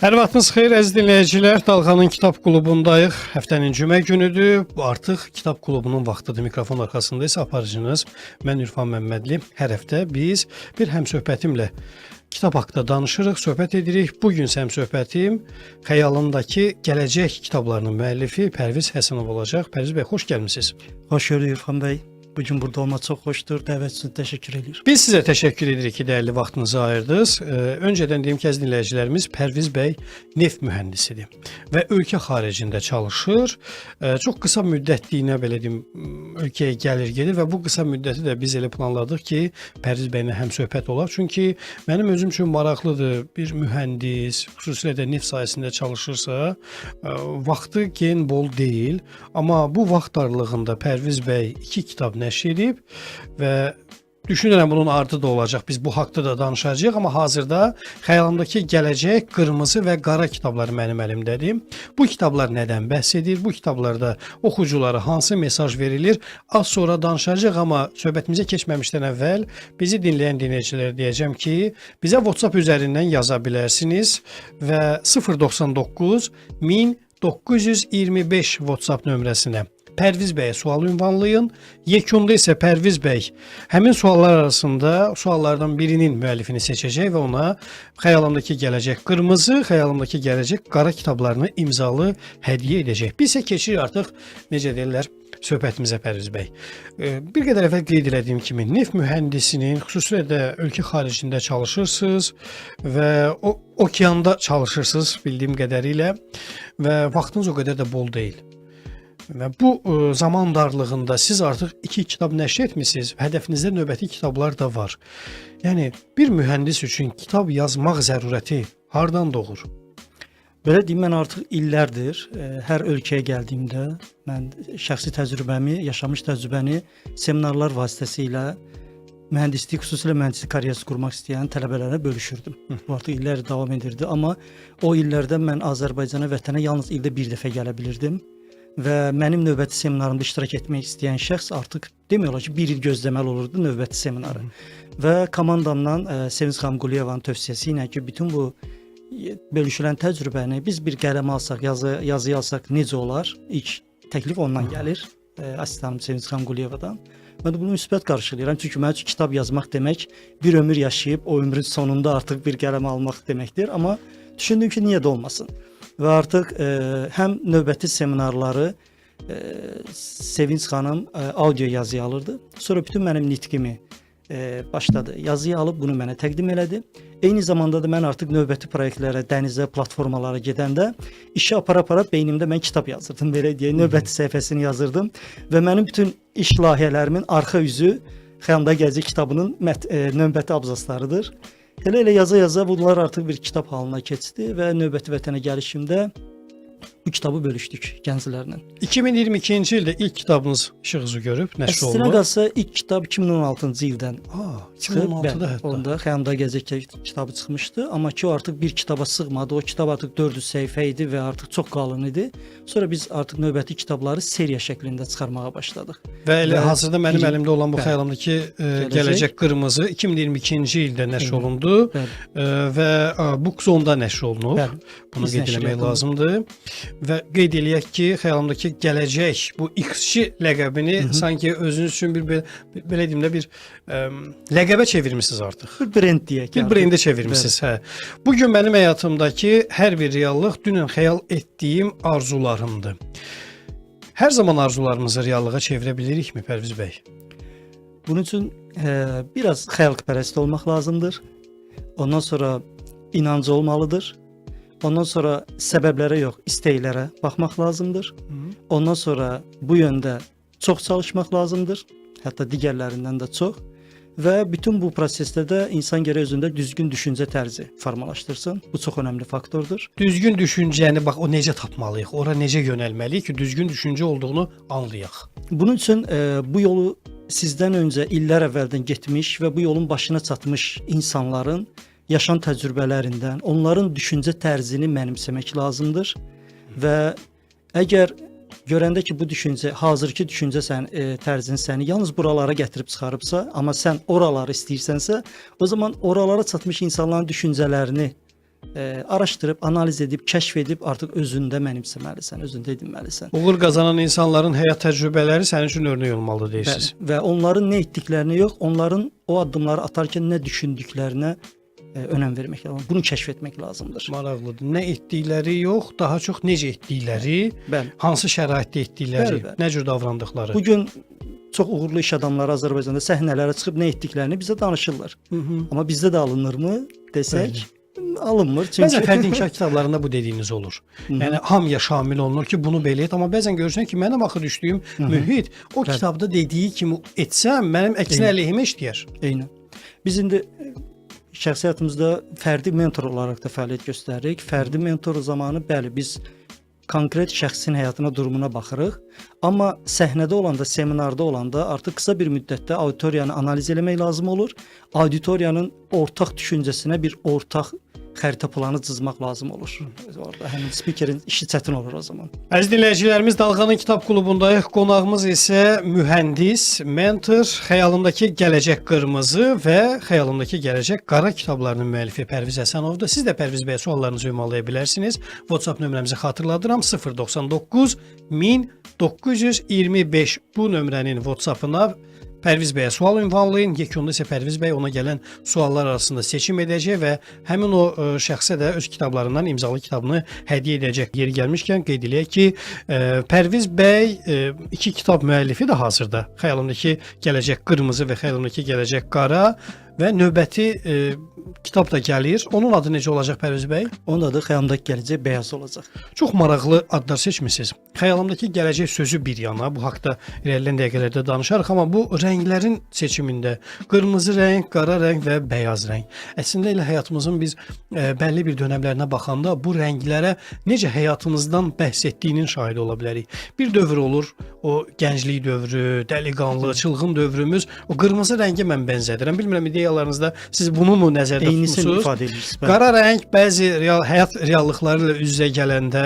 Hər vaxtınız xeyir əziz dinləyicilər. Dalğanın Kitab Klubundayıq. Həftənin cümə günüdür. Bu artıq Kitab Klubunun vaxtıdır. Mikrofon arxasında isə aparıcınız mən Ürfan Məmmədli. Hər həftə biz bir həmsöhbətimlə kitab haqqında danışırıq, söhbət edirik. Bugün həmsöhbətim xəyalımdakı gələcək kitablarının müəllifi Pərviz Həsənov olacaq. Pərviz bəy, xoş gəlmisiniz. Hoş gördük İrfan Bey. Bugün burada olmak çok hoştur. Davet için teşekkür ediyorum. Biz sizə təşəkkür edirik ki, dəyərli vaxtınızı ayırdınız. Öncədən deyim ki, əziz dinləyicilərimiz, Pərviz bəy neft mühəndisidir və ölkə xaricində çalışır. Çox qısa müddətliyinə belə deyim, ölkəyə gəlir, gedir və bu qısa müddəti də biz elə planladıq ki, Pərviz bəylə həmsöhbət olaq. Çünki mənim özüm üçün maraqlıdır. Bir mühəndis, xüsusilə də neft sahəsində çalışırsa, vaxtı gen bol deyil. Amma bu vaxt darlığında Pərviz bəy 2 kitab nəşr edib və düşünürəm bunun ardı da olacaq. Biz bu haqda da danışacağıq, amma hazırda xəyalımdakı gələcək qırmızı və qara kitabları mənim əlimdədir. Bu kitablar nədən bəhs edir? Bu kitablarda oxuculara hansı mesaj verilir? Az sonra danışacağıq, amma söhbətimizə keçməmişdən əvvəl bizi dinləyən dinləyicilərə deyəcəm ki, bizə WhatsApp üzərindən yaza bilərsiniz və 099 1925 WhatsApp nömrəsinə Pərviz bəyə sual ünvanlayın. Yekunda isə Pərviz bəy həmin suallar arasında suallardan birinin müəllifini seçəcək və ona xəyalımdakı gələcək qırmızı, xəyalımdakı gələcək qara kitablarını imzalı hədiyyə edəcək. Biz isə keçirik artıq, necə deyirlər, söhbətimizə Pərviz bəy. Bir qədər əvvəl qeyd etdiyim kimi, neft mühəndisinin xüsusilə də ölkə xaricində çalışırsınız və okeanda çalışırsınız bildiyim qədərilə və vaxtınız o qədər də bol deyil. Və bu zaman darlığında siz artıq 2 kitab nəşr etmisiniz. Hədəfinizdə növbəti kitablar da var. Yəni bir mühəndis üçün kitab yazmaq zərurəti hardan doğur? Böyle diyeyim, mən artıq illərdir hər ölkəyə gəldiyimdə mən şəxsi təcrübəmi, yaşamış təcrübəni seminarlar vasitəsilə mühəndislik, xüsusilə mühəndislik karyerası qurmaq istəyən tələbələrə bölüşürdüm. Bu artıq illər davam edirdi, amma o illərdə mən Azərbaycana, vətənə yalnız ildə bir dəfə gələ bilirdim. Və mənim növbəti seminarımda iştirak etmək istəyən şəxs artıq demək olar ki, 1 il gözləməli olurdu növbəti seminarı. Və komandamdan Sevinç xanım Quliyevanın tövsiyəsi ilə ki, bütün bu bölüşülən təcrübəni biz bir qələmə alsaq, yazıya alsaq necə olar? İlk təklif ondan gəlir, asistanım Sevinç xanım Quliyevadan. Mən də bunu müsbət qarşılayıram. Çünki mənim üçün kitab yazmaq demək, bir ömür yaşayıb o ömrün sonunda artıq bir qələmə almaq deməkdir. Amma düşündüm ki, niyə də olmasın? Və artıq həm növbəti seminarları Sevinç xanım audio yazıya alırdı. Sonra bütün mənim nitqimi başladı. Yazıya alıb bunu mənə təqdim elədi. Eyni zamanda da mən artıq növbəti proyektlərə, dənizə, platformalara gedəndə işi apara-apara beynimdə mən kitab yazırdım. Belə deyək, növbəti səhifəsini yazırdım. Və mənim bütün iş layihələrimin arxa üzü Xəyalımda Gələcək kitabının növbəti abzaslarıdır. Elə yaza-yaza bunlar artıq bir kitab halına keçdi və növbəti vətənə gəlişimdə bu kitabı bölüşdük gənclərlə. 2022-ci ildə ilk kitabınız işıq üzü görüb, nəşr olundu. Əslində qalsa ilk kitab 2016-cı ildən çıxıb. 2016-da hətta. Onda Xəyalımda Gələcək kitabı çıxmışdı, amma ki o artıq bir kitaba sığmadı. O kitab artıq 400 səhifə idi və artıq çox qalın idi. Sonra biz artıq növbəti kitabları seriya şəklində çıxarmağa başladıq. Və elə hazırda mənim əlimdə olan bu xəyalımdakı gələcək qırmızı 2022-ci ildə nəşr olundu və Bookzone-da nəşr olunub. Bunu qeyd etmək lazımdır. Və qeyd eləyək ki, xəyalımdakı gələcək bu X-çi ləqəbini sanki özünüz üçün bir belə deyim də bir ləqəbə çevirmisiniz artıq. Bir brend deyək. Bir brendə çevirmisiniz, hə. Bugün mənim həyatımdakı hər bir reallıq dünən xəyal etdiyim arzularımdır. Hər zaman arzularımızı reallığa çevirə bilirikmi Pərviz bəy? Bunun üçün biraz xəyalpərəst olmaq lazımdır. Ondan sonra inancı olmalıdır. Ondan sonra səbəblərə yox, istəklərə baxmaq lazımdır. Ondan sonra bu yöndə çox çalışmaq lazımdır. Hətta digərlərindən də çox. Və bütün bu prosesdə də insan gərək özündə düzgün düşüncə tərzi formalaşdırsın. Bu çox önəmli faktordur. Düzgün düşüncəni bax o necə tapmalıyıq? Ora necə yönəlməliyik ki, düzgün düşüncə olduğunu anlayaq? Bunun üçün bu yolu sizdən öncə illər əvvəldən getmiş və bu yolun başına çatmış insanların yaşam təcrübələrindən, onların düşüncə tərzini mənimsəmək lazımdır və əgər görəndə ki, bu düşüncə, hazırki düşüncə tərzin səni yalnız buralara gətirib çıxarıbsa, amma sən oraları istəyirsənsə, o zaman oralara çatmış insanların düşüncələrini araşdırıb, analiz edib, kəşf edib artıq özündə mənimsəməlisən, özündə edinməlisən. Uğur qazanan insanların həyat təcrübələri sənin üçün örnək olmalıdır deyirsiniz. Və onların nə etdiklərinə yox, onların o addımları atarkən nə düşündüklərinə önəm vermək lazımdır. Bunu kəşf etmək lazımdır. Maraqlıdır. Nə etdikləri yox, daha çox necə etdikləri, Bəli. hansı şəraitdə etdikləri, Bəli. nə cür davrandıqları. Bu gün çox uğurlu iş adamları Azərbaycanda səhnələrə çıxıb nə etdiklərini bizə danışırlar. Amma bizdə də alınırmı desək, alınmır. Bəzən fərdi inkişaf kitablarında bu dediyiniz olur. Yəni hamıya şamil olunur ki, bunu belə et, amma bəzən görürsən ki, mənim axı düşdüyüm mühit o kitabda dediyi kimi etsəm, mənim əksinə əleyhimə işləyər. Eynən. Biz indi şəxsi həyatımızda fərdi mentor olaraq da fəaliyyət göstəririk. Fərdi mentor zamanı bəli biz konkret şəxsin həyatına, durumuna baxırıq. Amma səhnədə olanda, seminarda olanda artıq qısa bir müddətdə auditoriyanı analiz eləmək lazım olur. Auditoriyanın ortaq düşüncəsinə bir ortaq xəritə planı cızmaq lazım olur. Orada həmin spikerin işi çətin olur o zaman. Əziz dinləyicilərimiz, Dalğanın Kitab Klubundayıq. Qonağımız isə mühəndis, mentor, Xəyalımdakı Gələcək Qırmızı və Xəyalımdakı Gələcək Qara kitablarının müəllifi Pərviz Həsənovdur. Siz də Pərviz bəyə suallarınızı ünvanlaya bilərsiniz. WhatsApp nömrəmizi xatırladıram: 099 1925. Bu nömrənin WhatsApp-ına Pərviz bəyə sual ünvanlayın. Yekunda isə Pərviz bəy ona gələn suallar arasında seçim edəcək və həmin o şəxsə də öz kitablarından imzalı kitabını hədiyyə edəcək. Yeri gəlmişkən qeyd eləyək ki, Pərviz bəy 2 kitab müəllifidir hazırda. Xəyalımdakı Gələcək Qırmızı və Xəyalımdakı Gələcək Qara və növbəti kitab da gəlir. Onun adı necə olacaq Pərviz bəy? Onun adı Xəyalımdakı Gələcək Bəyaz olacaq. Çox maraqlı adlar seçmisiniz. Xəyalımdakı gələcək sözü bir yana, bu haqqda irəliləyən dəqiqələrdə danışarıq, amma bu rənglərin seçimində qırmızı rəng, qara rəng və bəyaz rəng. Əslində elə həyatımızın biz bəlli bir dönəmlərinə baxanda bu rənglərə necə həyatımızdan bəhs etdiyinin şahidi ola bilərik. Bir dövr olur, o gənclik dövrü, dəliqanlı, çılğın dövrümüz. O qırmızı rəngə mən bənzədirəm. Bilmirəm ideyalarınızda siz bunu mu nəzərdə tutmusunuz? İfadə edirsiniz. Qara rəng bəzi həyat reallıqları ilə üz-üzə gələndə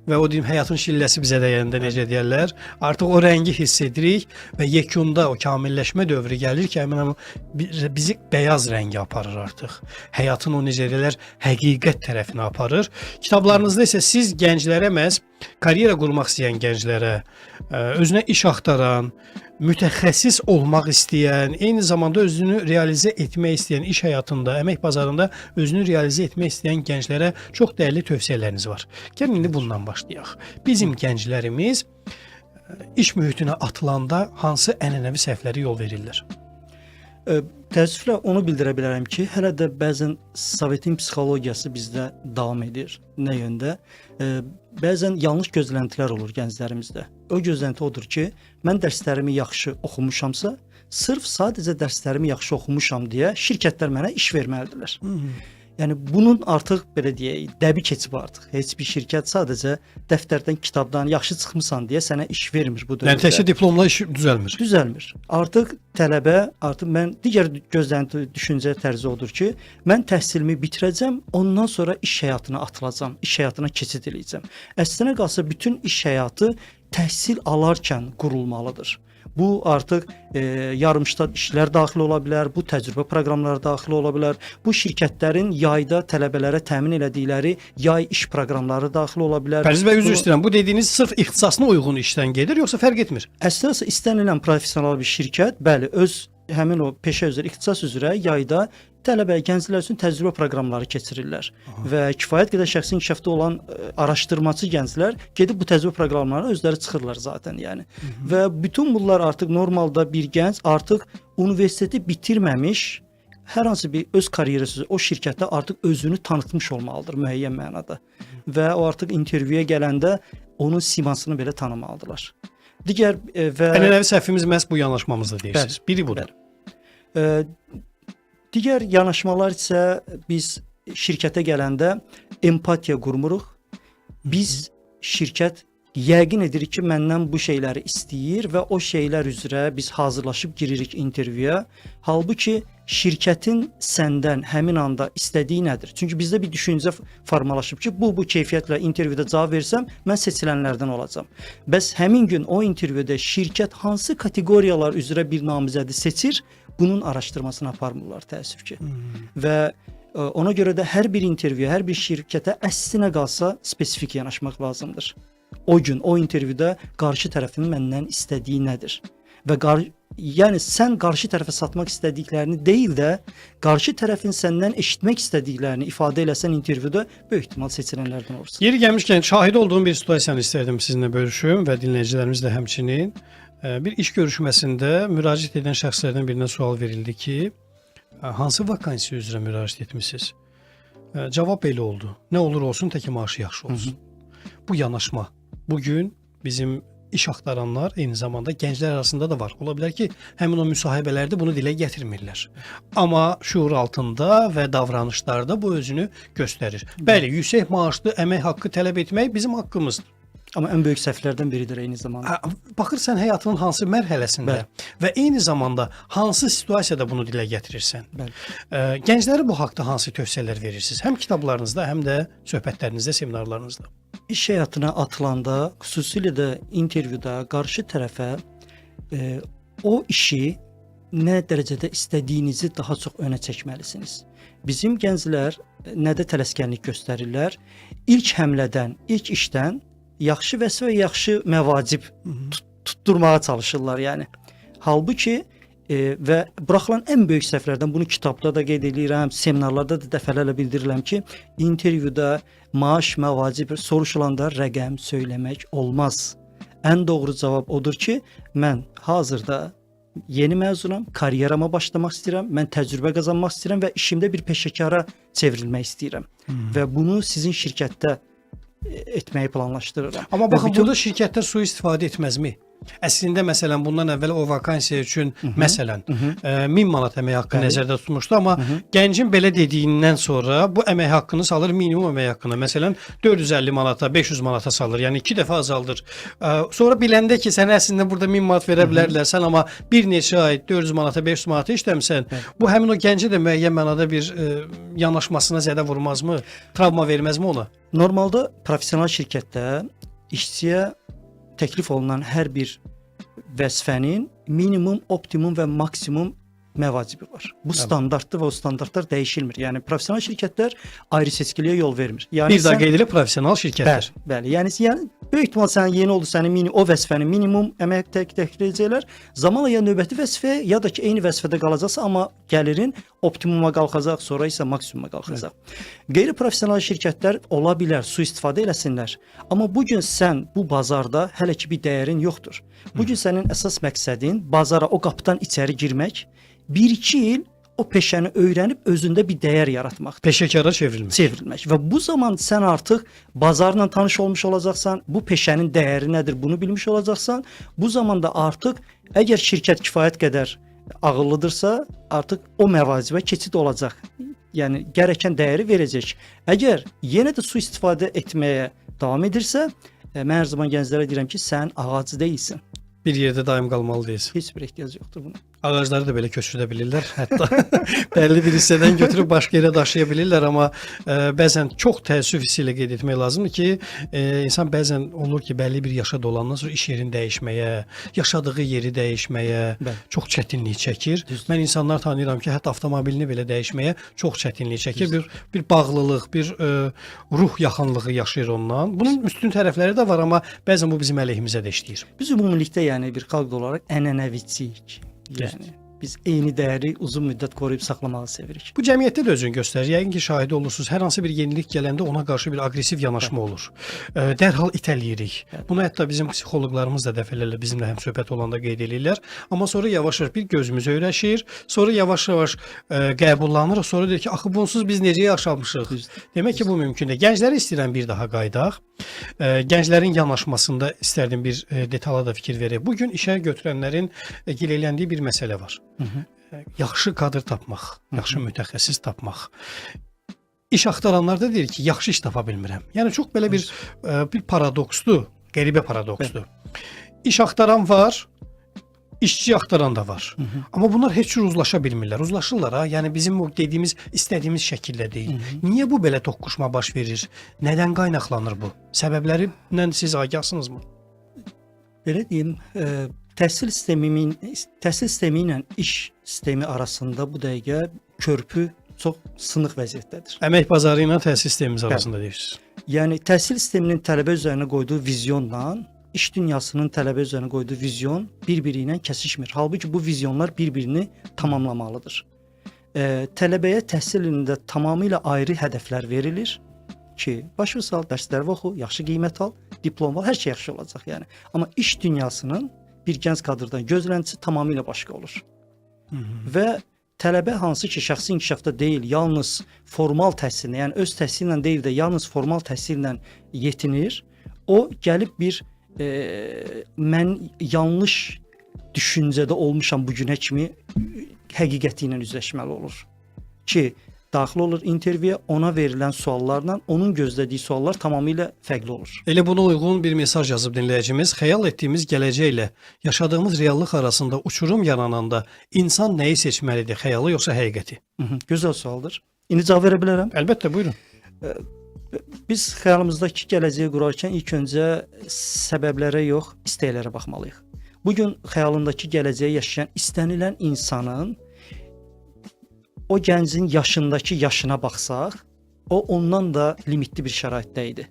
və o deyim həyatın şilləsi bizə dəyəndə necə deyirlər, artıq o rəngi hiss edirik və yekunda o kamilləşmə dövrü gəlir ki, həmin bizi bəyaz rəngə aparır artıq. Həyatın o necə deyirlər, həqiqət tərəfinə aparır. Kitablarınızda isə siz gənclərə məhz karyera qurmaq istəyən gənclərə, özünə iş axtaran, mütəxəssis olmaq istəyən, eyni zamanda özünü realizə etmək istəyən, iş həyatında, əmək bazarında özünü realizə etmək istəyən gənclərə çox dəyərli tövsiyələriniz var. Gəlin indi bundan başlayaq. Bizim gənclərimiz iş mühitinə atılanda hansı ənənəvi səhvlərə yol verirlər? Təəssüflə onu bildirə bilərəm ki, hələ də bəzən Sovetin psixologiyası bizdə davam edir. Nə yöndə? Bəzən yanlış gözləntilər olur gənclərimizdə. O gözlənti odur ki, mən dərslərimi yaxşı oxumuşamsa, sırf sadəcə dərslərimi yaxşı oxumuşam deyə şirkətlər mənə iş verməlidirlər. Yəni bunun artıq belə deyək, dəbi keçib artıq. Heç bir şirkət sadəcə dəftərdən, kitabdan yaxşı çıxmısan deyə sənə iş vermir bu dövrdə. Yəni təkcə diplomla iş düzəlmir. Düzəlmir. Artıq tələbə, artıq mən digər gözlənti, düşüncə tərzi odur ki, mən təhsilimi bitirəcəm, ondan sonra iş həyatına atılacam, iş həyatına keçid edəcəm. Əslində qalsa bütün iş həyatı təhsil alarkən qurulmalıdır. Bu artıq yarımştat işlər daxil ola bilər, bu təcrübə proqramları daxil ola bilər, bu şirkətlərin yayda tələbələrə təmin elədikləri yay iş proqramları daxil ola bilər. Pərviz bəy, üzr istəyirəm, bu dediyiniz sırf ixtisasına uyğun işdən gedir, yoxsa fərq etmir? Əslində istənilən professional bir şirkət, bəli, öz həmin o peşə üzrə, ixtisas üzrə yayda tələbə, gənclər üçün təcrübə proqramları keçirirlər. Və kifayət qədər şəxsi inkişafda olan araşdırmacı gənclər gedib bu təcrübə proqramlarına özləri çıxırlar zaten, yəni. Və bütün bunlar artıq normalda bir gənc artıq universiteti bitirməmiş hər hansı bir öz karyerası o şirkətdə artıq özünü tanıtmış olmalıdır müəyyən mənada. Və o artıq intervyuya gələndə onun simasını belə tanımalıdırlar. Digər və ənənəvi səhvimiz məhz bu yanaşmamızda deyirsiniz. Biri budur. Digər yanaşmalar isə biz şirkətə gələndə empatiya qurmuruq. Biz şirkət yəqin edirik ki, məndən bu şeyləri istəyir və o şeylər üzrə biz hazırlaşıb giririk intervyuya. Halbuki şirkətin səndən həmin anda istədiyi nədir? Çünki bizdə bir düşüncə formalaşıb ki, bu keyfiyyətlə intervyuda cavab versəm, mən seçilənlərdən olacağam. Bəs həmin gün o intervyuda şirkət hansı kateqoriyalar üzrə bir namizədi seçir? Bunun araşdırmasını aparmırlar təəssüf ki. Və Ona görə də hər bir intervyuya, hər bir şirkətə əslinə qalsa spesifik yanaşmaq lazımdır. O gün, o intervyuda qarşı tərəfin məndən istədiyi nədir? Və yəni sən qarşı tərəfə satmaq istədiklərini deyil də, qarşı tərəfin səndən eşitmək istədiklərini ifadə eləsən intervyuda böyük ehtimal seçilənlərdən olursun. Yeri gəlmişkən şahid olduğum bir situasiyanı istərdim sizinlə bölüşüm və dinləyicilərimiz də həmçinin. Bir iş görüşməsində müraciət edən şəxslərdən birinə sual verildi ki, hansı vakansiya üzrə müraciət etmisiniz? Cavab belə oldu. Nə olur olsun, təki maaşı yaxşı olsun. Bu yanaşma bugün bizim iş axtaranlar eyni zamanda gənclər arasında da var. Ola bilər ki, həmin o müsahibələrdə bunu dilə gətirmirlər. Amma şuur altında və davranışlarda bu özünü göstərir. Bəli, yüksək maaşlı əmək haqqı tələb etmək bizim haqqımızdır. Amma ən böyük səhvlərdən biridir eyni zamanda. Baxırsan həyatının hansı mərhələsində və eyni zamanda hansı situasiyada bunu dilə gətirirsən. Gənclərə bu haqda hansı tövsiyələr verirsiniz? Həm kitablarınızda, həm də söhbətlərinizdə, seminarlarınızda. İş həyatına atılanda, xüsusilə də intervyuda qarşı tərəfə o işi nə dərəcədə istədiyinizi daha çox önə çəkməlisiniz. Bizim gənclər nədə tələskənlik göstərirlər? İlk həmlədən, ilk işdən yaxşı vəzifə və yaxşı məvacib tutturmağa çalışırlar yəni. Halbuki və buraxılan ən böyük səhvlərdən bunu kitabda da qeyd edirəm, seminarlarda da dəfələrlə bildirirəm ki, intervyuda maaş, məvacib soruşulanda rəqəm söyləmək olmaz. Ən doğru cavab odur ki, mən hazırda yeni məzunam, karyerama başlamaq istəyirəm, mən təcrübə qazanmaq istəyirəm və işimdə bir peşəkara çevrilmək istəyirəm. Və bunu sizin şirkətdə etməyi planlaşdırıram. Amma baxın, burada şirkətlər sui-istifadə etməzmi? Əslində məsələn bundan əvvəl o vakansiya üçün məsələn 1000 manat əmək haqqı nəzərdə tutmuşdu, amma gəncin belə dediyindən sonra bu əmək haqqını salır minimum əmək haqqına. Məsələn 450 manata, 500 manata salır. Yəni 2 dəfə azaldır. Sonra biləndə ki, sən əslində burada 1000 manat verə bilərlər, sən amma bir neçə ay 400 manata, 500 manata işləmsən, bu həmin o gəncə də müəyyən mənada bir yanaşmasına zədə vurmazmı? Travma verməzmi ona? Normalda professional şirkətdə işçiyə təklif olunan hər bir vəzifənin minimum, optimum və maksimum məvacibi var. Bu standartdır və o standartlar dəyişilmir. Yəni professional şirkətlər ayrı seçkiliyə yol vermir. Yəni bir daha qeyd edilə professional şirkətlər. Bəli. Yəni böyük ehtimal sən yeni oldu, sənin o vəzifənin minimum əmək təklif edəcəklər. Zamanla ya növbəti vəzifə ya da ki eyni vəzifədə qalacaqsa, amma gəlirin optimuma qalxacaq, sonra isə maksimuma qalxacaq. Qeyri-professional şirkətlər ola bilər sui-istifadə eləsinlər. Amma bu gün sən bu bazarda hələ ki bir dəyərin yoxdur. Bu gün sənin əsas məqsədin bazara o qapıdan içəri girmək, 1-2 il o peşəni öyrənib özündə bir dəyər yaratmaq. Peşəkara çevrilmək. Və bu zaman sən artıq bazarla tanış olmuş olacaqsan, bu peşənin dəyəri nədir bunu bilmiş olacaqsan, bu zamanda artıq əgər şirkət kifayət qədər ağıllıdırsa, artıq o məvacibə keçid olacaq. Yəni gərəkən dəyəri verəcək. Əgər yenə də sui-istifadə etməyə davam edirsə, mən hər zaman gənclərə deyirəm ki, sən ağac deyilsən. Bir yerdə daim qalmalı deyilsin. Heç bir ehtiyac yoxdur buna. Ağacları da belə köçürdə bilirlər. Hətta bəlli bir hissədən götürüb başqa yerə daşıya bilirlər, amma bəzən çox təəssüf hissi ilə qeyd etmək lazımdır ki, insan bəzən olur ki, bəlli bir yaşa dolandan sonra iş yerini dəyişməyə, yaşadığı yeri dəyişməyə çox çətinlik çəkir. Mən insanlar tanıyıram ki, hətta avtomobilini belə dəyişməyə çox çətinlik çəkir. Bir bağlılıq, bir ruh yaxınlığı yaşayır ondan. Bunun üstün tərəfləri də var, amma bəzən bu bizim əleyhimizə də işləyir. Biz ümumilikdə yəni bir xalq olaraq ənənəviciyik. Yəni biz eyni dəyəri uzun müddət qoruyub saxlamağı sevirik. Bu cəmiyyətdə də özünü göstərir. Yəqin ki, şahidi olursunuz. Hər hansı bir yenilik gələndə ona qarşı bir aqressiv yanaşma olur. Dərhal itələyirik. Bunu hətta bizim psixoloqlarımız da dəfələrlə bizimlə həmsöhbət olanda qeyd edirlər. Amma sonra yavaş-yavaş bir gözümüz öyrəşir. Sonra yavaş-yavaş qəbullanırıq. Sonra deyir ki, axı bunsuz biz necə yaşamışıq? Demək ki, bu mümkündür. Gəncləri istəyirəm bir daha qaydaq. Gənclərin yanaşmasında istərdim bir detala da fikir verək. Bugün işə götürənlərin gileyləndiyi bir məsələ var. Yaxşı kadr tapmaq, yaxşı mütəxəssis tapmaq. İş axtaranlar da deyir ki, yaxşı iş tapa bilmirəm. Yəni çox belə bir paradoksdur, qəribə paradoksdur. İş axtaran var, işçi axtaran da var. Amma bunlar heç cür uzlaşa bilmirlər. Uzlaşırlar ha, yəni bizim o dediyimiz, istədiyimiz şəkildə deyil. Niyə bu belə toqquşma baş verir? Nədən qaynaqlanır bu? Səbəblərindən siz agahsınızmı? Belə deyim, təhsil sistemi ilə iş sistemi arasında bu dəqiqə körpü çox sınıq vəziyyətdədir. Əmək bazarı ilə təhsil sistemimiz arasında deyirsiniz. Yəni təhsil sisteminin tələbə üzərinə qoyduğu vizyonla iş dünyasının tələbə üzərinə qoyduğu vizyon bir-biri ilə kəsişmir. Halbuki bu vizyonlar bir-birini tamamlamalıdır. Tələbəyə təhsil ilində tamamilə ayrı hədəflər verilir ki, başa sal, dərsləri oxu, yaxşı qiymət al, diplom al, hər şey yaxşı olacaq yəni. Amma iş dünyasının bir gənc kadrdan gözləntisi tamamilə başqa olur. Və tələbə hansı ki, şəxsi inkişafda deyil, yalnız formal təhsillə, yəni öz təhsili ilə deyil də yalnız formal təhsillə yetinir, o gəlib bir mən yanlış düşüncədə olmuşam bu günə kimi həqiqəti ilə üzləşməli olur. Ki, daxil olur intervyuya, ona verilən suallarla onun gözlədiyi suallar tamamilə fərqli olur. Elə buna uyğun bir mesaj yazıb dinləyicimiz. Xəyal etdiyimiz gələcəklə yaşadığımız reallıq arasında uçurum yarananda insan nəyi seçməlidir? Xəyalı yoxsa həqiqəti? Gözəl sualdır. İndi cavab verə bilərəm. Əlbəttə, buyurun. Biz xəyalımızdakı gələcəyi qurarkən ilk öncə səbəblərə yox, istəklərə baxmalıyıq. Bu gün xəyalındakı gələcəyi yaşayan istənilən insanın o gəncin yaşındakı yaşına baxsaq, o ondan da limitli bir şəraitdə idi.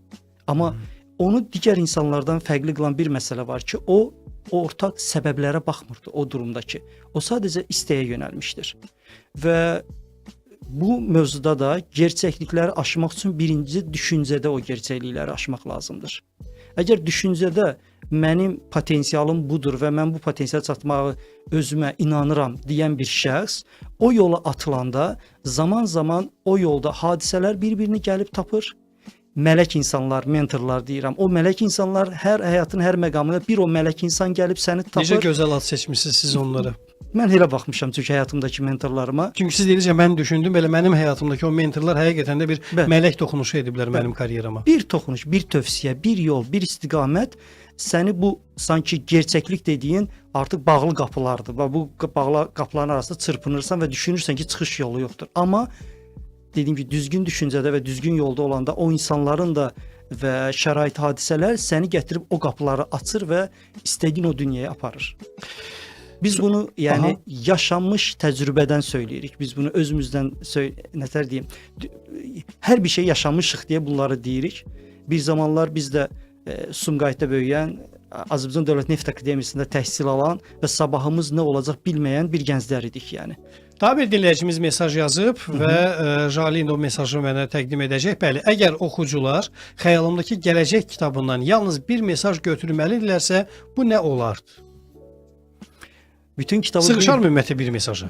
Amma onu digər insanlardan fərqli qılan bir məsələ var ki, o ortaq səbəblərə baxmırdı o durumdakı. O sadəcə istəyə yönəlmişdir. Və bu mövzuda da gerçəklikləri aşmaq üçün birinci düşüncədə o gerçəklikləri aşmaq lazımdır. Əgər düşüncədə mənim potensialım budur və mən bu potensiala çatmağı özümə inanıram deyən bir şəxs o yola atılanda zaman-zaman o yolda hadisələr bir-birini gəlib tapır. Mələk insanlar, mentorlar deyirəm. O mələk insanlar hər həyatın hər məqamında bir o mələk insan gəlib səni tapır. Necə gözəl ad seçmisiniz siz onlara. Mən elə baxmışam çünki həyatımdakı mentorlarıma. Çünki siz deyirsiniz, mən düşündüm, belə mənim həyatımdakı o mentorlar həqiqətən də bir mələk toxunuşu ediblər mənim karyerama. Bir toxunuş, bir tövsiyə, bir yol, bir istiqamət səni bu sanki gerçəklik dediyin artıq bağlı qapılardır. Və bu bağlı qapıların arasında çırpınırsan və düşünürsən ki, çıxış yolu yoxdur. Amma dediyim ki, düzgün düşüncədə və düzgün yolda olanda o insanların da və şərait, hadisələr səni gətirib o qapıları açır və istədiyin o dünyaya aparır. Biz bunu yəni yaşanmış təcrübədən söyləyirik. Biz bunu özümüzdən nətər deyim, hər bir şey yaşamışıq deyə bunları deyirik. Bir zamanlar biz də Sumqayıtda böyüyən, Azərbaycan Dövlət Neft Akademiyasında təhsil alan və sabahımız nə olacaq bilməyən bir gənclər idik yəni. Daha bir dinləyicimiz mesaj yazıb və Jali indi o mesajı mənə təqdim edəcək. Bəli, əgər oxucular xəyalımdakı gələcək kitabından yalnız bir mesaj götürməlidirlərsə, bu nə olardı? Bütün kitabı sığışar ümumiyyətlə bir mesaja?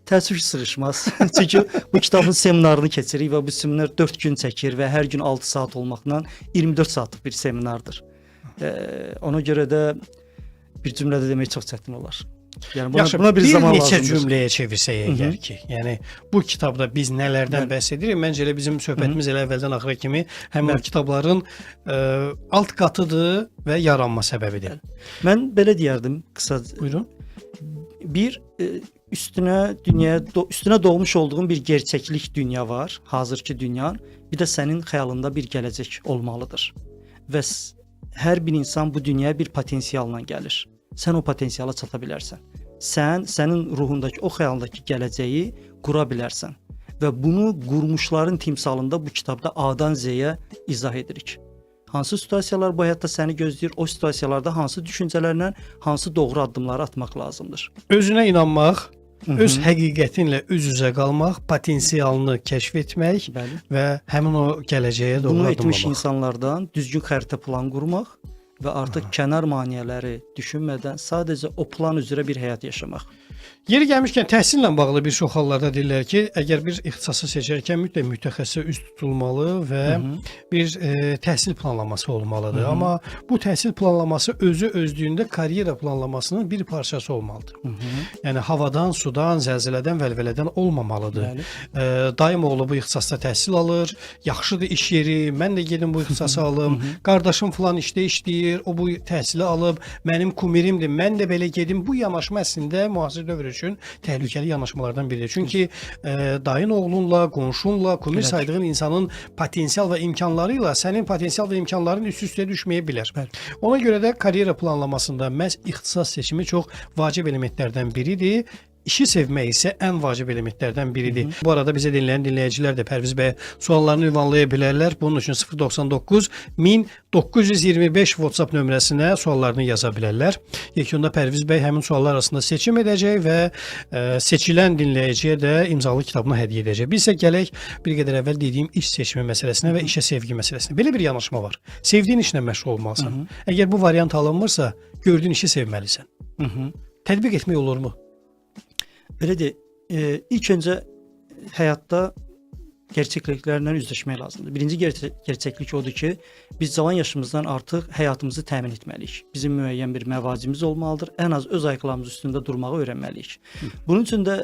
Təəssüf ki, sığışmaz. Çünki bu kitabın seminarını keçirik və bu seminar 4 gün çəkir və hər gün 6 saat olmaqla 24 saatlıq bir seminardır. Ona görə də bir cümlədə demək çox çətin olar. Yəni buna bir zaman lazımdır. Neçə cümləyə çevirsək əgər ki, yəni bu kitabda biz nələrdən bəhs edirik? Məncə elə bizim söhbətimiz elə əvvəldən axıra kimi həmin o kitabların alt qatıdır və yaranma səbəbidir. Mən belə deyərdim qısaca. Buyurun. Bir üstünə doğmuş olduğun bir gerçəklik dünya var, hazırki dünya. Bir də sənin xəyalında bir gələcək olmalıdır. Və hər bir insan bu dünyaya bir potensialla gəlir. Sən o potensiala çata bilərsən. Sənin ruhundakı, o xəyalındakı gələcəyi qura bilərsən. Və bunu qurmuşların timsalında bu kitabda A-dan Z-yə izah edirik. Hansı situasiyalar bu həyatda səni gözləyir, o situasiyalarda hansı düşüncələrlə, hansı doğru addımları atmaq lazımdır. Özünə inanmaq, öz həqiqətinlə üz-üzə qalmaq, potensialını kəşf etmək və həmin o gələcəyə doğru bunu addımlamaq. etmiş insanlardan düzgün xəritə plan qurmaq və artıq kənar maneələri düşünmədən sadəcə o plan üzrə bir həyat yaşamaq. Yeri gəlmişkən təhsillə bağlı bir çox hallarda deyirlər ki, əgər bir ixtisası seçərkən mütləq mütəxəssisə üz tutulmalı və bir təhsil planlaması olmalıdır. Amma bu təhsil planlaması özü özlüyündə karyera planlamasının bir parçası olmalıdır. Yəni havadan, sudan, zəlzələdən, vəlvələdən olmamalıdır. Daim oğlu bu ixtisasda təhsil alır, yaxşıdır iş yeri, mən də gedim bu ixtisası alım, qardaşım falan işdə işləyir, o bu təhsili alıb, mənim kumirimdir, mən də belə gedim. Bu yanaşma əslində müasir dövr üçün təhlükəli yanaşmalardan biridir. Çünki dayın oğlunla, qonşunla, kumir saydığın insanın potensial və imkanları ilə sənin potensial və imkanların üst-üstə düşməyə bilər. Ona görə də karyera planlamasında məhz ixtisas seçimi çox vacib elementlərdən biridir. İşi sevmək isə ən vacib elementlərdən biridir. Bu arada bizə dinləyən dinləyicilər də Pərviz bəyə suallarını ünvanlaya bilərlər. Bunun üçün 099 1925 WhatsApp nömrəsinə suallarını yaza bilərlər. Yekunda Pərviz bəy həmin suallar arasında seçim edəcək və seçilən dinləyiciyə də imzalı kitabını hədiyyə edəcək. Biz isə gələk bir qədər əvvəl dediyim iş seçimi məsələsinə və işə sevgi məsələsinə. Belə bir yanaşma var. Sevdiyin işlə məşğul olmalısan. Əgər bu variant alınmırsa, gördüyün işi sevməlisən. Tətbiq etmək olurmu? Belədir. İlk öncə həyatda gerçəkliklərlə üzləşmək lazımdır. Birinci gerçəklik odur ki, biz cavan yaşımızdan artıq həyatımızı təmin etməliyik. Bizim müəyyən bir məvacimiz olmalıdır. Ən az öz ayaqlarımız üstündə durmağı öyrənməliyik. Bunun üçün də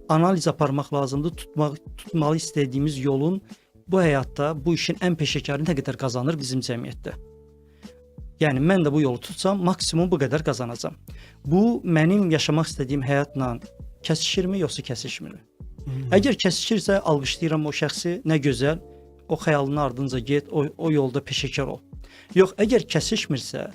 analiz aparmaq lazımdır. Tutmalı istədiyimiz yolun bu həyatda, bu işin ən peşəkarı nə qədər qazanır bizim cəmiyyətdə. Yəni mən də bu yolu tutsam, maksimum bu qədər qazanacam. Bu mənim yaşamaq istədiyim həyatla kəsişirmi, yoxsa kəsişmirmi? Əgər kəsişirsə, alqışlayıram o şəxsi, nə gözəl, o xəyalının ardınca get, o yolda peşəkar ol. Yox, əgər kəsişmirsə,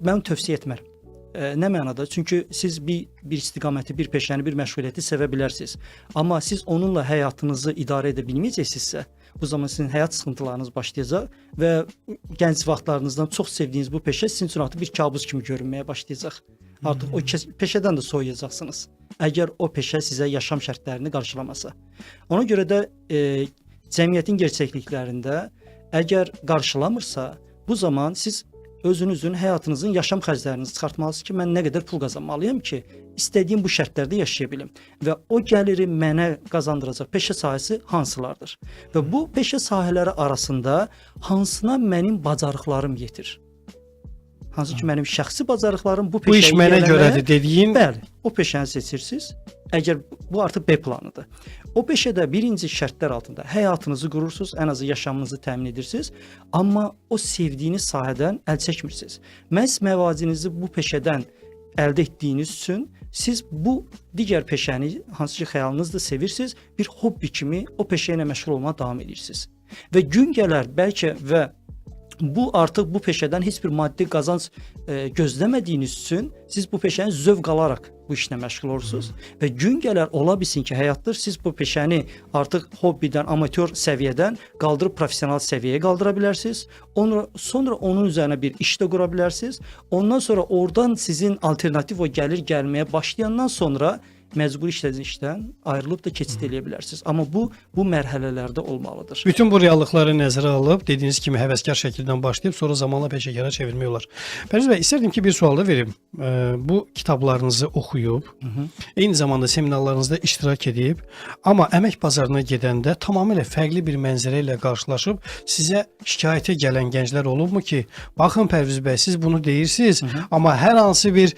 mən tövsiyə etmərəm. Nə mənada? Çünki siz bir istiqaməti, bir peşəni, bir məşğuliyyəti sevə bilərsiniz. Amma siz onunla həyatınızı idarə edə bilməyəcəksinizsə, bu zaman sizin həyat sıxıntılarınız başlayacaq və gənc vaxtlarınızdan çox sevdiyiniz bu peşə sizin üçün artıq bir kabus kimi görünməyə başlayacaq. Artıq o peşədən də soyuyacaqsınız. Əgər o peşə sizə yaşam şərtlərini qarşılamasa. Ona görə də cəmiyyətin gerçəkliklərində əgər qarşılamırsa, bu zaman siz özünüzün, həyatınızın yaşam xərclərini çıxartmalısınız ki, mən nə qədər pul qazanmalıyam ki, istədiyim bu şərtlərdə yaşaya bilim və o gəliri mənə qazandıracaq peşə sahəsi hansılardır? Və bu peşə sahələri arasında hansına mənim bacarıqlarım yetir? Hansı ki, mənim şəxsi bacarıqlarım bu peşəyi Bu iş mənə görədir dediyin. Bəli, o peşəni seçirsiniz. Əgər bu artıq B planıdır. O peşədə birinci şərtlər altında həyatınızı qurursunuz, ən azı yaşamınızı təmin edirsiniz, amma o sevdiyiniz sahədən əl çəkmirsiniz. Məhz məvacinizi bu peşədən əldə etdiyiniz üçün siz bu digər peşəni, hansı ki xəyalınızda sevirsiniz, bir hobbi kimi o peşə ilə məşğul olmağa davam edirsiniz. Və gün gələr bəlkə və bu artıq bu peşədən heç bir maddi qazanc gözləmədiyiniz üçün siz bu peşəni zövq alaraq bu işlə məşğul olursunuz və gün gələr ola bilsin ki, həyatdır siz bu peşəni artıq hobbidən, amatyor səviyyədən qaldırıb professional səviyyəyə qaldıra bilərsiniz. Sonra onun üzərinə bir iş də qura bilərsiniz. Ondan sonra oradan sizin alternativ o gəlir gəlməyə başlayandan sonra məcburi işdən ayrılıb da keçid eləyə bilərsiniz. Amma bu mərhələlərdə olmalıdır. Bütün bu reallıqları nəzərə alıb, dediyiniz kimi həvəskar şəkildən başlayıb, sonra zamanla peşəkara çevirmək olar. Pərviz bəy, istərdim ki, bir sual da verim. Bu kitablarınızı oxuyub, eyni zamanda seminarlarınızda iştirak edib, amma əmək bazarına gedəndə tamamilə fərqli bir mənzərə ilə qarşılaşıb, sizə şikayətə gələn gənclər olubmu ki, baxın Pərviz bəy, siz bunu deyirsiniz, amma hər hansı bir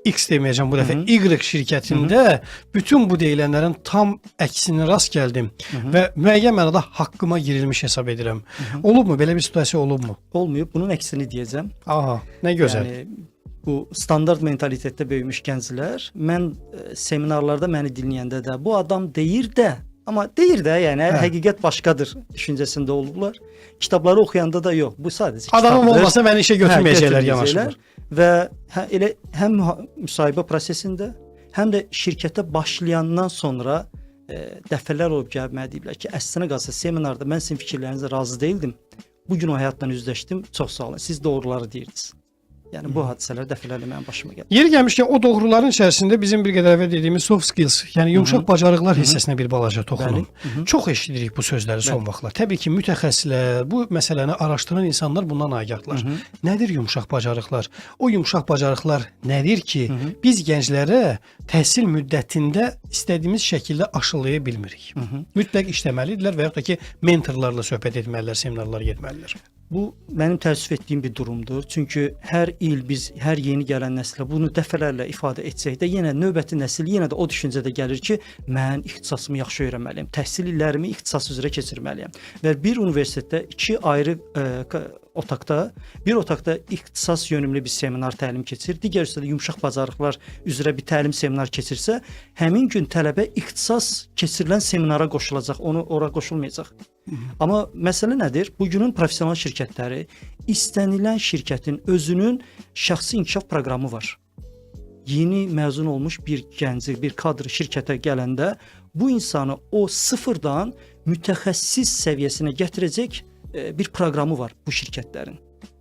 X deməyəcəm bu dəfə, Y şirkətində bütün bu deyilənlərin tam əksini rast gəldim və müəyyən mənada haqqıma girilmiş hesab edirəm. Olubmu? Belə bir situasiya olubmu? Olmayıb. Bunun əksini deyəcəm. Aha, nə gözəl. Yəni, bu standart mentalitetdə böyümüş gənclər, mən seminarlarda məni dinləyəndə də bu adam deyir də, amma deyir də, yəni həqiqət başqadır düşüncəsində olublar. Kitabları oxuyanda da yox, bu sadəcə kitabdır. Adamım olmasa məni işə götürməyəcəklər yanaşmır. Və elə həm müsahibə prosesində, həm də şirkətə başlayandan sonra dəfələr olub gəlib mənə deyiblər ki, əslində qalsa seminarda mən sizin fikirlərinizə razı deyildim. Bugün o həyatla üzləşdim. Çox sağ olun. Siz doğruları deyirdiniz. Yəni bu hadisələr dəfələrlə mənim başıma gəldi. Yeri gəlmişkən o doğruların içərisində bizim bir qədər əvvəl dediyimiz soft skills, yəni yumşaq bacarıqlar hissəsinə bir balaca toxunun. Çox eşidirik bu sözləri son vaxtlar. Təbii ki, mütəxəssislər, bu məsələni araşdıran insanlar bundan agahdılar. Nədir yumşaq bacarıqlar? O yumşaq bacarıqlar nədir ki, biz gənclərə təhsil müddətində istədiyimiz şəkildə aşılaya bilmirik? Mütləq işləməlidirlər və yaxud da ki, mentorlarla söhbət etməlilər, seminarlara getməlilər. Bu mənim təəssüf etdiyim bir durumdur. Çünki hər il biz hər yeni gələn nəslə bunu dəfələrlə ifadə etsək də yenə növbəti nəsil yenə də o düşüncədə gəlir ki, mən ixtisasımı yaxşı öyrənməliyəm. Təhsil illərimi ixtisas üzrə keçirməliyəm. Və bir universitetdə iki ayrı bir otaqda ixtisas yönümlü bir seminar təlim keçir, digər üstədə yumşaq bacarıqlar üzrə bir təlim seminar keçirsə, həmin gün tələbə ixtisas keçirilən seminara qoşulacaq, ora qoşulmayacaq. Amma məsələ nədir? Bugünün professional şirkətləri istənilən şirkətin özünün şəxsi inkişaf proqramı var. yeni məzun olmuş bir gənci, bir kadr şirkətə gələndə bu insanı o sıfırdan mütəxəssis səviyyəsinə gətirəcək bir proqramı var bu şirkətlərin.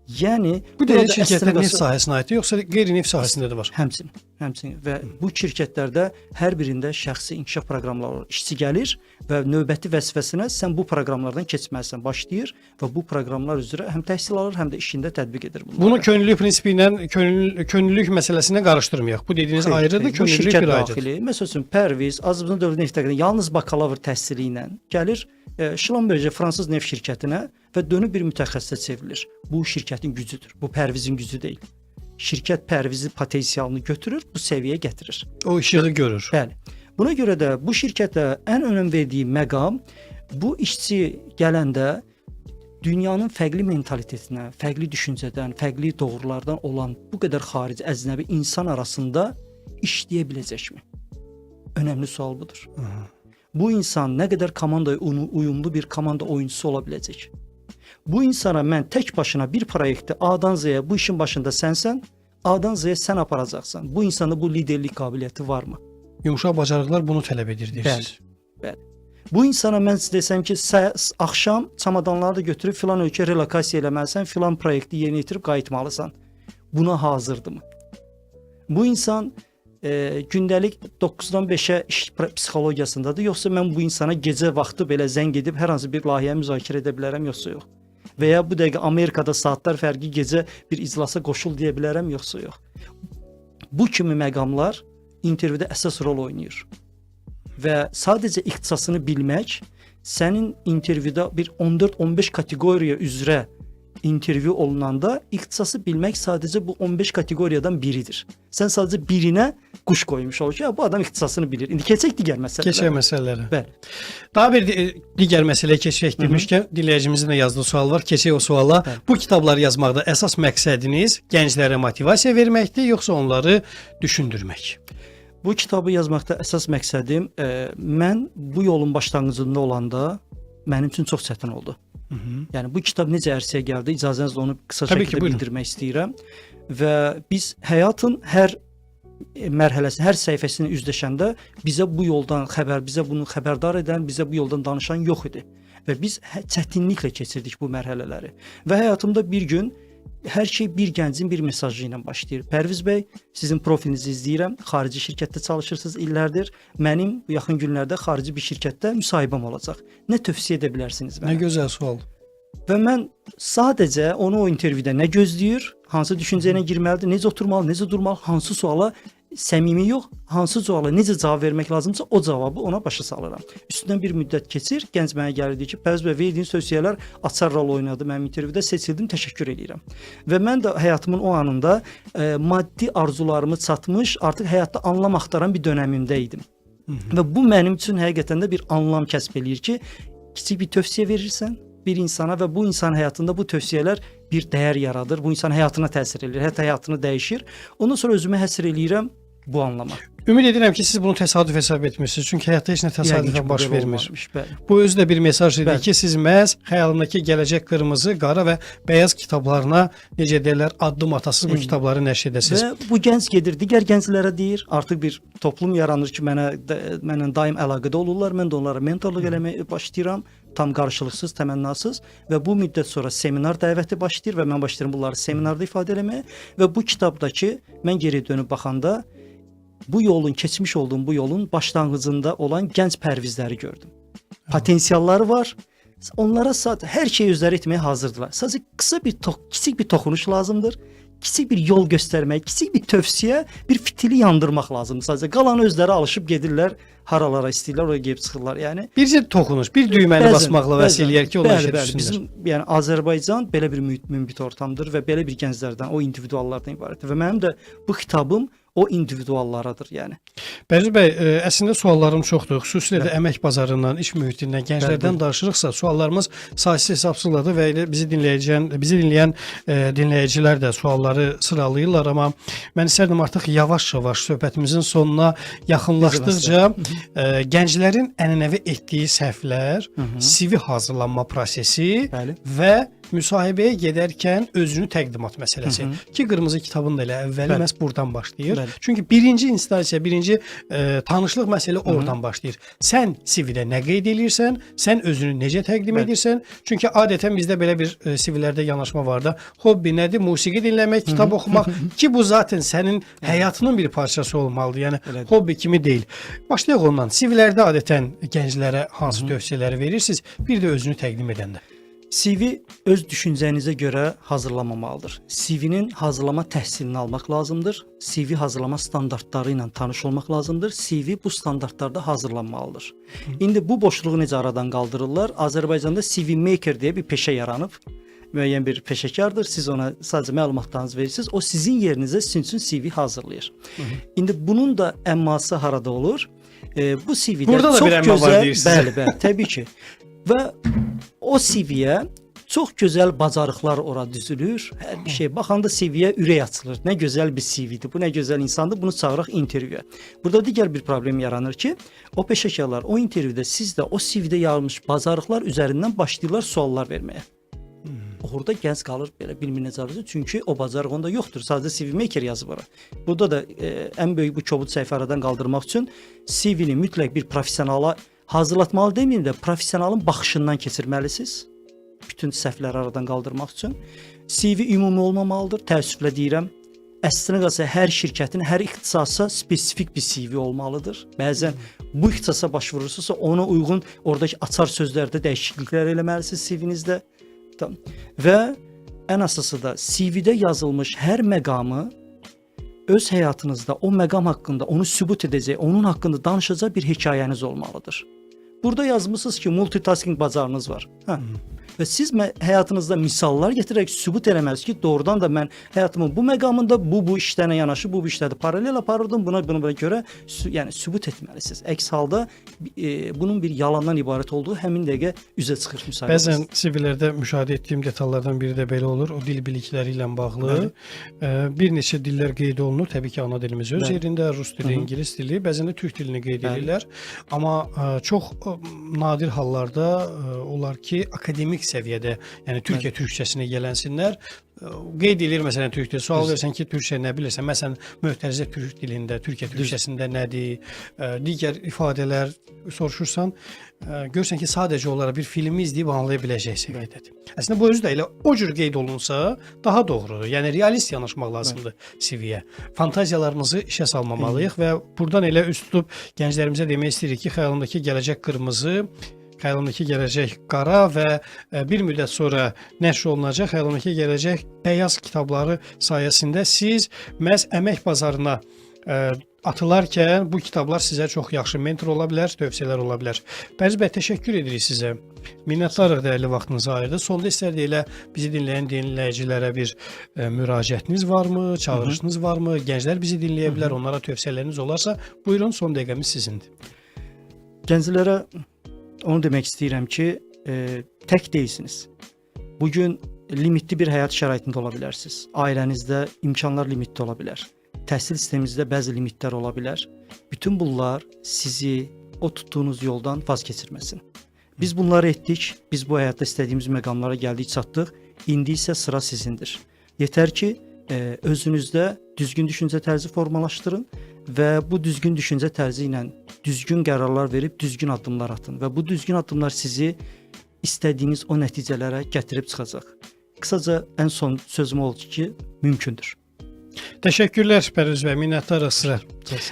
Yəni Bu deyil şirkətlər neft sahəsinə aiddir, yoxsa qeyri-neft sahəsində də var? Həmçinin və bu şirkətlərdə hər birində şəxsi inkişaf proqramları var. İşçi gəlir və növbəti vəzifəsinə sən bu proqramlardan keçməlisən, başlayır və bu proqramlar üzrə həm təhsil alır, həm də işində tətbiq edir bunları. Bunu könüllülük prinsipi ilə könüllülük məsələsinə qarışdırmayaq. Bu dediyiniz ayrıdır, könüllülük bir ayrıdır. Məsəl üçün Pərviz Azərbaycan Dövlət Neft Təqaüdündə yalnız bakalavr təhsili ilə gəlir Şlamberge fransız neft şirkətinə və dönüb bir mütəxəssisə çevrilir. Bu şirkətin gücüdür. Bu Pərvizin gücü deyil. Şirkət Pərvizin potensialını götürür, bu səviyyəyə gətirir. O işığı görür. Bəli. Buna görə də bu şirkətə ən önəm verdiyi məqam bu işçi gələndə dünyanın fərqli mentalitetinə, fərqli düşüncədən, fərqli doğrulardan olan bu qədər xarici əcnəbi insan arasında işləyə biləcəkmi? Önəmli sual budur. Bu insan nə qədər komandaya uyumlu bir komanda oyunçusu ola biləcək? Bu insana mən tək başına bir proyektdə A-dan Z-yə bu işin başında sənsən, A-dan Z-yə sən aparacaqsan. Bu insanda bu liderlik qabiliyyəti varmı? Yumşaq bacarıqlar bunu tələb edir deyirsiniz. Bəli. Bu insana mən desəm ki, axşam çamadanları da götürüb filan ölkə relokasiya eləməlisən, filan proyekti yerinə yetirib qayıtmalısan. Buna hazırdırmı? Bu insan gündəlik 9-dan 5-ə iş psixologiyasındadır, yoxsa mən bu insana gecə vaxtı belə zəng edib hər hansı bir layihə müzakirə edə bilərəm, yoxsa yox? Və ya bu dəqiqə Amerikada saatlar fərqi gecə bir iclasa qoşul deyə bilərəm, yoxsa yox? Bu kimi məqamlar intervyuda əsas rol oynayır. Və sadəcə ixtisasını bilmək sənin intervyuda bir 14-15 kateqoriya üzrə intervyu olunanda ixtisası bilmək sadəcə bu 15 kateqoriyadan biridir. Sən sadəcə birinə quş qoymuş olur ki, bu adam ixtisasını bilir. İndi keçək digər məsələlərə. Keçək məsələlərə. Bəli. Daha bir digər məsələyə keçək demişkən, dinləyicimizin də yazdığı sual var. Keçək o suala. Bəli. Bu kitabları yazmaqda əsas məqsədiniz gənclərə motivasiya verməkdir, yoxsa onları düşündürmək? Bu kitabı yazmaqda əsas məqsədim mən bu yolun başlanğıcında olanda mənim üçün çox çətin oldu. Yəni bu kitab necə ərsəyə gəldi? İcazənizlə onu qısa şəkildə bildirmək istəyirəm. Və biz həyatın hər mərhələsi, hər səhifəsini üzləşəndə bizə bu yoldan xəbər, bizə bunu xəbərdar edən, bizə bu yoldan danışan yox idi. Və biz çətinliklə keçirdik bu mərhələləri. Və həyatımda bir gün hər şey bir gəncin bir mesajı ilə başlayır. Pərviz bəy, sizin profilinizi izləyirəm. Xarici şirkətdə çalışırsınız illərdir. Mənim bu yaxın günlərdə xarici bir şirkətdə müsahibəm olacaq. Nə tövsiyə edə bilərsiniz mənə? Nə gözəl sual. Və mən sadəcə onu o intervyuda nə gözləyir, hansı düşüncə ilə girməlidir, necə oturmalı, necə durmalı, hansı suala səmimi yox, hansı suala necə cavab vermək lazımsa o cavabı ona başa salıram. Üstündən bir müddət keçir, gənc mənə gəlir deyir ki, Pərviz bəy, verdiyiniz tövsiyələr açar rol oynadı mənim intervyuda, seçildim, təşəkkür edirəm. Və mən də həyatımın o anında maddi arzularımı çatmış, artıq həyatda anlam axtaran bir dönəmimdə idim. Və bu mənim üçün həqiqətən də bir anlam kəsb eləyir ki, kiçik bir tövsiyə verirsən bir insana və bu insan həyatında bu tövsiyələr bir dəyər yaradır. Bu insan həyatına təsir edir, hətta həyatını dəyişir. Ondan sonra özümü həsr eləyirəm bu anlama. Ümid edirəm ki, siz bunu təsadüf hesab etmirsiniz. Çünki həyatda heç nə təsadüfən baş vermir. Bu özü də bir mesaj idi ki, siz məhz xəyalındakı gələcək qırmızı, qara və bəyaz kitablarına necə deyirlər, addım atasız bu kitabları nəşr edəsiniz. Və bu gənc gedir, digər gənclərə deyir, artıq bir toplum yaranır ki, mənlə daim əlaqədə olurlar. Mən də onlara mentorluq eləməyə başlayıram. Tam qarşılıqsız, təmənnasız və bu müddət sonra seminar dəvəti başlayır və mən başlayıram bunları seminarda ifadə eləməyə və bu kitabdakı mən geri dönüb baxanda bu yolun, keçmiş olduğum bu yolun başlanğıcında olan gənc pərvizləri gördüm. Potensialları var. Onlara sadəcə hər şeyi özləri etməyə hazırdılar. Sadəcə kiçik bir toxunuş lazımdır. Kiçik bir yol göstərmək, kiçik bir tövsiyə, bir fitili yandırmaq lazımdır. Sadəcə qalanı özləri alışıb gedirlər, haralara istəyirlər, oraya gedib çıxırlar. Yəni bircə toxunuş, bir düyməni basmaqla vəs eləyər ki, onlar işə düşsünlər. Bizim yəni Azərbaycan belə bir mümbit ortamdır və belə bir gənclərdən, o individuallardan ibarətdir. Və mənim də bu kitabım o individuallaradır, yəni. Pərviz bəy, əslində suallarım çoxdur. Xüsusilə də əmək bazarından, iş mühitindən, gənclərdən danışırıqsa, suallarımız saysız-hesabsızdır və elə bizi dinləyən dinləyicilər də sualları sıralayırlar, amma mən istərdim artıq yavaş-yavaş söhbətimizin sonuna yaxınlaşdıqca gənclərin ənənəvi etdiyi səhvlər, CV hazırlanma prosesi və müsahibəyə gedərkən özünü təqdimat məsələsi. Ki qırmızı kitabın da elə əvvəli Bəli. məhz buradan başlayır. Bəli. Çünki birinci instansiya, birinci tanışlıq məsələ oradan başlayır. Sən CV-də nə qeyd edirsən, sən özünü necə təqdim edirsən? Çünki adətən bizdə belə bir CV-lərdə yanaşma var da, hobbi nədir? Musiqi dinləmək, kitab oxumaq ki bu zaten sənin həyatının bir parçası olmalıdır. Yəni Elədir. hobbi kimi deyil. Başlayaq ondan. CV-lərdə adətən gənclərə hansı tövsiyələri verirsiniz? Bir də özünü təqdim edəndə. CV öz düşüncənizə görə hazırlanmamalıdır. CV-nin hazırlama təhsilini almaq lazımdır. CV hazırlama standartları ilə tanış olmaq lazımdır. CV bu standartlarda hazırlanmalıdır. İndi bu boşluğu necə aradan qaldırırlar? Azərbaycanda CV maker deyə bir peşə yaranıb. Müəyyən bir peşəkardır. Siz ona sadəcə məlumatlarınızı verirsiniz. O sizin yerinizə sizin üçün CV hazırlayır. İndi bunun da əmması harada olur? Bu CV-də Burada da çox bir əmma var gözəl, deyirsiniz. bəli, təbii ki. Və o CV-yə çox gözəl bacarıqlar ora düzülür. Hər bir şey baxanda CV-yə ürək açılır. Nə gözəl bir CV-dir. Bu nə gözəl insandır. Bunu çağıraq intervyuya. Burada digər bir problem yaranır ki, o peşəkarlar o intervyuda sizdə o CV-də yazılmış bacarıqlar üzərindən başlayırlar suallar verməyə. Orada gənc qalır, belə bilmir necə yapacaq. Çünki o bacarıq onda yoxdur. Sadəcə CV maker yazıb ora. Burada da ən böyük bu kobud səhifə aradan qaldırmaq üçün CV-ni mütləq bir professionala hazırlatmalı deməyim də professionalın baxışından keçirməlisiniz. Bütün səhvləri aradan qaldırmaq üçün. CV ümumi olmamalıdır, təəssüflə deyirəm. Əslində qalsa hər şirkətin, hər ixtisasa spesifik bir CV olmalıdır. Bəzən bu ixtisasa başvurursunuzsa ona uyğun oradakı açar sözlərdə dəyişikliklər eləməlisiniz CV-nizdə. Və ən əsası da CV-də yazılmış hər məqamı öz həyatınızda o məqam haqqında onu sübut edəcək, onun haqqında danışacaq bir hekayəniz olmalıdır. Burada yazmısınız ki, multitasking bacarığınız var. Və siz həyatınızda misallar gətirərək sübut eləməlisiniz ki, doğrudan da mən həyatımın bu məqamında bu işlərlə yanaşı, bu işləri paralel aparırdım. Buna görə yəni sübut etməlisiniz. Əks halda bunun bir yalandan ibarət olduğu həmin dəqiqə üzə çıxır müsahibədə. Bəzən CV-lərdə müşahidə etdiyim detallardan biri də belə olur. O dil bilikləri ilə bağlı bir neçə dillər qeyd olunur. Təbii ki, ana dilimiz öz yerində, rus dili, ingilis dili, bəzən də türk dilini qeyd edirlər. Amma çox nadir hallarda olar ki, akademik səviyyədə, yəni Türkiyə türkçəsinə gələnsinlər qeyd edir məsələn türk dili. Sual versən ki, türkçə nə bilirsən? Məsələn, möhtərizə türk dilində, Türkiyə türkçəsində nədir? Digər ifadələr soruşursan, görsən ki, sadəcə olaraq bir filmi izləyib anlaya biləcək səviyyədədir. Əslində bu özü də elə o cür qeyd olunsa daha doğrudur. Yəni realist yanaşmaq lazımdır CV-yə. Fantaziyalarımızı işə salmamalıyıq və buradan elə üst tutub gənclərimizə demək istəyirik ki, xəyalındakı gələcək qırmızı, xəyalındakı gələcək qara və bir müddət sonra nəşr olunacaq xəyalındakı gələcək bəyaz kitabları sayəsində siz məhz əmək bazarına atılarkən bu kitablar sizə çox yaxşı mentor ola bilər, tövsiyələr ola bilər. Pərviz bəy, təşəkkür edirik sizə. Minnətdarıq dəyərli vaxtınızı ayırdınız. Sonda istərdik elə bizi dinləyən dinləyicilərə bir müraciətiniz varmı, çağırışınız varmı? Gənclər bizi dinləyə bilər, onlara tövsiyələriniz olarsa, buyurun, son dəqiqəmiz sizindir. Gənclərə onu demək istəyirəm ki, tək deyilsiniz. Bugün limitli bir həyat şəraitində ola bilərsiniz. Ailənizdə imkanlar limitli ola bilər. Təhsil sisteminizdə bəzi limitlər ola bilər. Bütün bunlar sizi o tutduğunuz yoldan vaz keçirməsin. Biz bunları etdik, biz bu həyatda istədiyimiz məqamlara gəldik, çatdıq. İndi isə sıra sizindir. Yetər ki, özünüzdə düzgün düşüncə tərzi formalaşdırın və bu düzgün düşüncə tərzi ilə düzgün qərarlar verib düzgün addımlar atın və bu düzgün addımlar sizi istədiyiniz o nəticələrə gətirib çıxacaq. Qısaca ən son sözüm oldu ki, mümkündür. Təşəkkürlər Pərviz bəy, minnətdarıq sizə.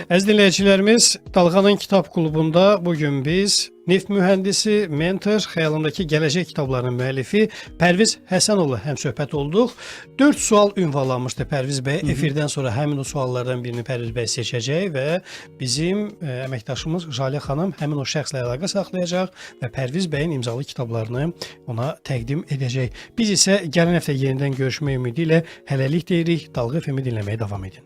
Əziz dinləyicilərimiz, Dalğanın Kitab Klubunda bugün biz neft mühəndisi, mentor, xəyalındakı gələcək kitablarının müəllifi Pərviz Həsənoğlu həmsöhbət olduq. 4 sual ünvanlanmışdı Pərviz bəy. Efirdən sonra həmin o suallardan birini Pərviz bəy seçəcək və bizim əməkdaşımız Jalə xanım həmin o şəxslə əlaqə saxlayacaq və Pərviz bəyin imzalı kitablarını ona təqdim edəcək. Biz isə gələn həftə yenidən görüşmək ümidi ilə hələlik deyirik. Dalğa FM-i dinləməyə davam edin.